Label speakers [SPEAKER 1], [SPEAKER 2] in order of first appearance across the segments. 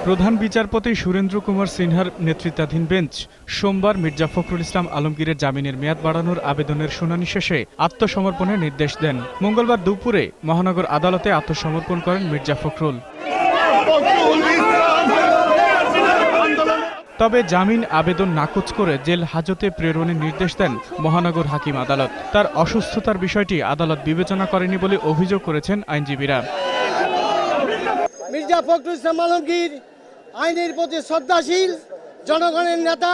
[SPEAKER 1] প্রধান বিচারপতি সুরেন্দ্র কুমার সিনহার নেতৃত্বাধীন বেঞ্চ সোমবার মির্জা ফখরুল ইসলাম আলমগীরের জামিনের মেয়াদ বাড়ানোর আবেদনের শুনানি শেষে আত্মসমর্পণের নির্দেশ দেন। মঙ্গলবার দুপুরে মহানগর আদালতে আত্মসমর্পণ করেন মির্জা ফখরুল। তবে জামিন আবেদন নাকচ করে জেল হাজতে প্রেরণের নির্দেশ দেন মহানগর হাকিম আদালত। তার অসুস্থতার বিষয়টি আদালত বিবেচনা করেনি বলে অভিযোগ করেছেন আইনজীবীরা।
[SPEAKER 2] মির্জা ফখরুল ইসলাম আলমগীর আইনের প্রতি শ্রদ্ধাশীল জনগণের নেতা,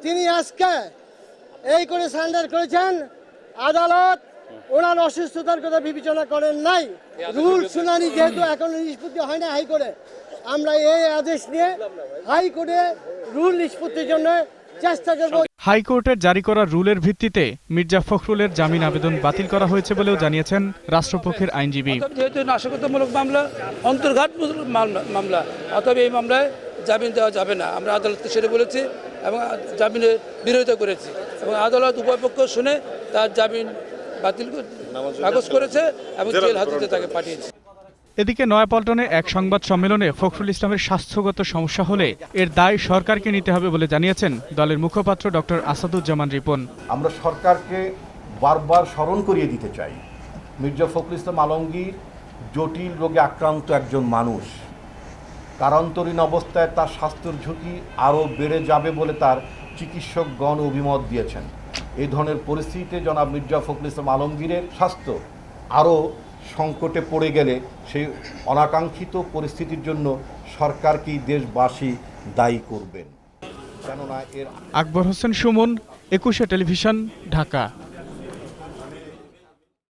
[SPEAKER 2] তিনি আজকে এই করে সারেন্ডার করেছেন। আদালত ওনার অসুস্থতার কথা বিবেচনা করেন নাই। রুল শুনানি যেহেতু এখনো নিষ্পত্তি হয় না হাইকোর্টে, আমরা এই আদেশ নিয়ে হাইকোর্টে রুল নিষ্পত্তির জন্য চেষ্টা করব।
[SPEAKER 1] হাইকোর্টের জারি করা রুলের ভিত্তিতে মির্জা ফখরুলের জামিন আবেদন বাতিল করা হয়েছে বলেও জানিয়েছেন রাষ্ট্রপক্ষের আইনজীবী।
[SPEAKER 3] যেহেতু নাশকতামূলক মামলা, অন্তর্ঘাত মামলা, অতএব এই মামলায় জামিন দেওয়া যাবে না। আমরা আদালতকে সেটা বলেছি এবং জামিনের বিরোধিতা করেছি এবং আদালত উভয় পক্ষ শুনে তার জামিন বাতিল নাকচ করেছে এবং জেল হাজতে তাকে পাঠিয়েছে।
[SPEAKER 1] এদিকে নয়াপল্টনে এক সংবাদ সম্মেলনে ফখরুল ইসলামের স্বাস্থ্যগত সমস্যা হলে এর দায় সরকারকে নিতে হবে বলে জানিয়েছেন দলের মুখপাত্র ডক্টর আসাদুজ্জামান রিপন।
[SPEAKER 4] আমরা সরকারকে বারবার স্মরণ করিয়ে দিতে চাই, মির্জা ফখরুল ইসলাম আলমগীর জটিল রোগে আক্রান্ত একজন মানুষ। তার অন্তরীণ অবস্থায় তার স্বাস্থ্যের ঝুঁকি আরও বেড়ে যাবে বলে তার চিকিৎসকগণ অভিমত দিয়েছেন। এই ধরনের পরিস্থিতিতে জনাব মির্জা ফখরুল ইসলাম আলমগীরের স্বাস্থ্য আরও সংকটে পড়ে গেলে সেই অনাকাঙ্ক্ষিত পরিস্থিতির জন্য সরকারকেই দেশবাসী দায়ী করবেন। কেননা
[SPEAKER 1] আকবর হোসেন সুমন, 21 টেলিভিশন, ঢাকা।